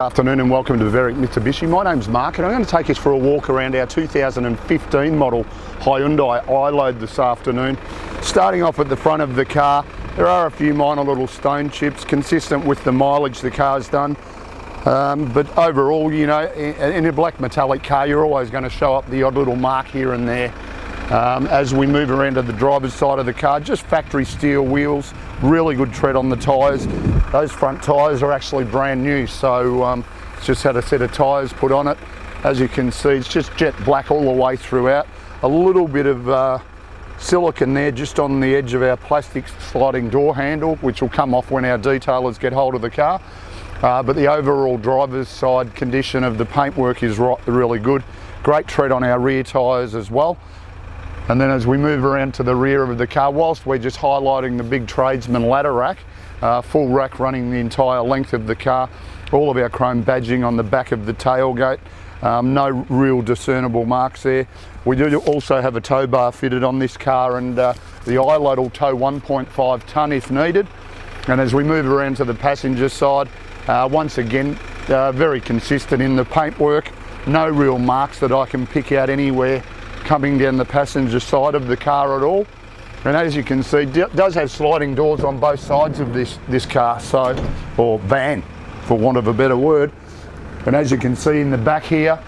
Afternoon and welcome to the Veric Mitsubishi. My name's Mark and I'm going to take us for a walk around our 2015 model Hyundai iLoad this afternoon. Starting off at the front of the car, there are a few minor little stone chips consistent with the mileage the car's done. But overall, you know, in a black metallic car, you're always going to show up the odd little mark here and there. As we move around to the driver's side of the car, just factory steel wheels, really good tread on the tyres. Those front tyres are actually brand new, so it's just had a set of tyres put on it. As you can see, it's just jet black all the way throughout. A little bit of silicone there just on the edge of our plastic sliding door handle, which will come off when our detailers get hold of the car. But the overall driver's side condition of the paintwork is really good. Great tread on our rear tyres as well. And then as we move around to the rear of the car, whilst we're just highlighting the big tradesman ladder rack, full rack running the entire length of the car, all of our chrome badging on the back of the tailgate, no real discernible marks there. We do also have a tow bar fitted on this car, and the iLoad will tow 1.5 tonne if needed. And as we move around to the passenger side, once again, very consistent in the paintwork, no real marks that I can pick out anywhere coming down the passenger side of the car at all. And as you can see, it does have sliding doors on both sides of this car, or van, for want of a better word. And as you can see in the back here,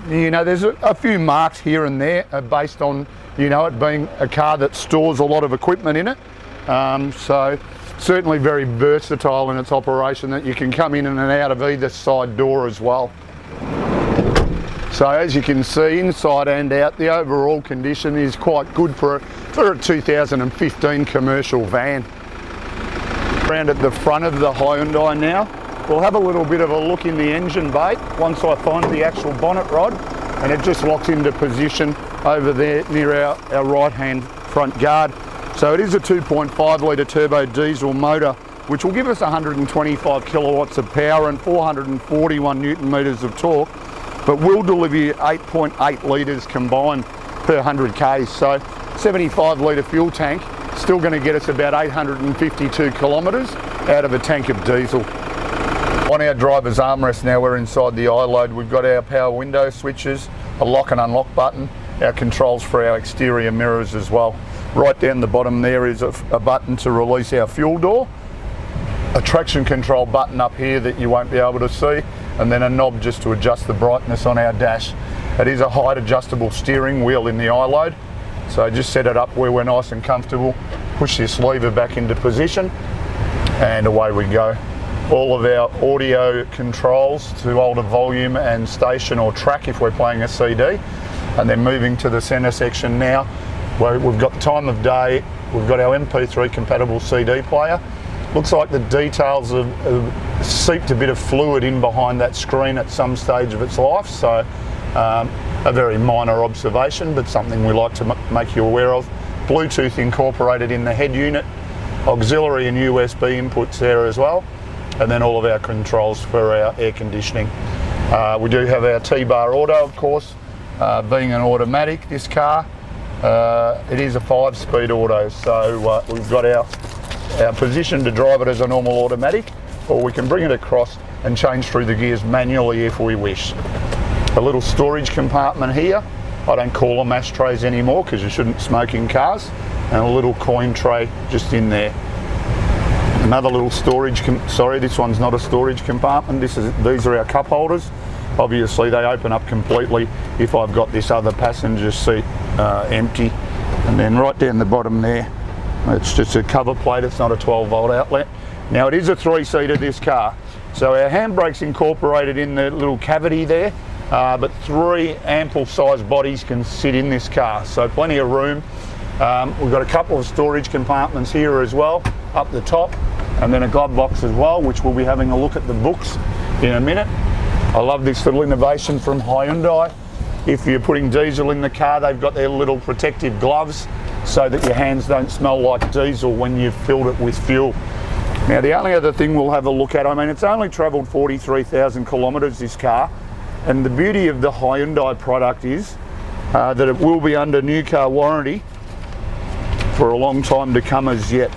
you know, there's a few marks here and there based on, you know, it being a car that stores a lot of equipment in it. So certainly very versatile in its operation, that you can come in and out of either side door as well. So as you can see, inside and out, the overall condition is quite good for a 2015 commercial van. Around at the front of the Hyundai now, we'll have a little bit of a look in the engine bay once I find the actual bonnet rod, and it just locks into position over there near our right hand front guard. So it is a 2.5 litre turbo diesel motor, which will give us 125 kilowatts of power and 441 newton metres of torque, but will deliver you 8.8 litres combined per 100 k's. So 75 litre fuel tank, still going to get us about 852 kilometres out of a tank of diesel. On our driver's armrest now, we're inside the iLoad. We've got our power window switches, a lock and unlock button, our controls for our exterior mirrors as well. Right down the bottom there is a button to release our fuel door, a traction control button up here that you won't be able to see, and then a knob just to adjust the brightness on our dash. It is a height adjustable steering wheel in the iLoad, so just set it up where we're nice and comfortable, push this lever back into position, and away we go. All of our audio controls to alter volume and station or track if we're playing a CD. And then moving to the centre section now, where we've got the time of day, we've got our MP3 compatible CD player. Looks like the details have seeped a bit of fluid in behind that screen at some stage of its life, so a very minor observation, but something we like to make you aware of. Bluetooth incorporated in the head unit, auxiliary and USB inputs there as well, and then all of our controls for our air conditioning. We do have our T-bar auto, of course, being an automatic, this car. It is a 5-speed auto, so we've got our position to drive it as a normal automatic, or we can bring it across and change through the gears manually if we wish. A little storage compartment here. I don't call them ashtrays anymore because you shouldn't smoke in cars, and a little coin tray just in there. Another little storage, sorry, this one's not a storage compartment. These are our cup holders. Obviously they open up completely if I've got this other passenger seat empty. And then right down the bottom there, it's just a cover plate, it's not a 12-volt outlet. Now it is a 3-seater, this car, so our handbrake's incorporated in the little cavity there, but 3 ample sized bodies can sit in this car, so plenty of room. We've got a couple of storage compartments here as well, up the top, and then a glove box as well, which we'll be having a look at the books in a minute. I love this little innovation from Hyundai. If you're putting diesel in the car, they've got their little protective gloves so that your hands don't smell like diesel when you've filled it with fuel. Now the only other thing we'll have a look at, I mean, it's only travelled 43,000 kilometres, this car, and the beauty of the Hyundai product is that it will be under new car warranty for a long time to come as yet.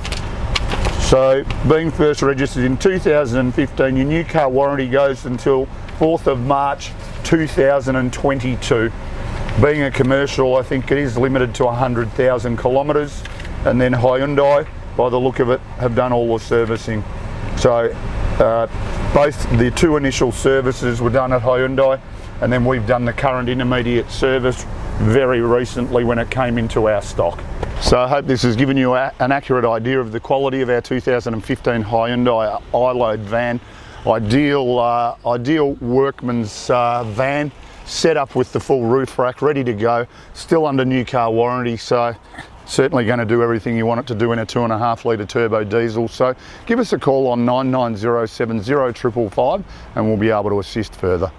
So being first registered in 2015, your new car warranty goes until 4th of March 2022. Being a commercial, I think it is limited to 100,000 kilometres, and then Hyundai, by the look of it, have done all the servicing. So both the two initial services were done at Hyundai, and then we've done the current intermediate service very recently when it came into our stock. So I hope this has given you an accurate idea of the quality of our 2015 Hyundai iLoad van. Ideal workman's van, set up with the full roof rack, ready to go, still under new car warranty, so certainly going to do everything you want it to do in a 2.5 litre turbo diesel. So give us a call on 99070555 and we'll be able to assist further.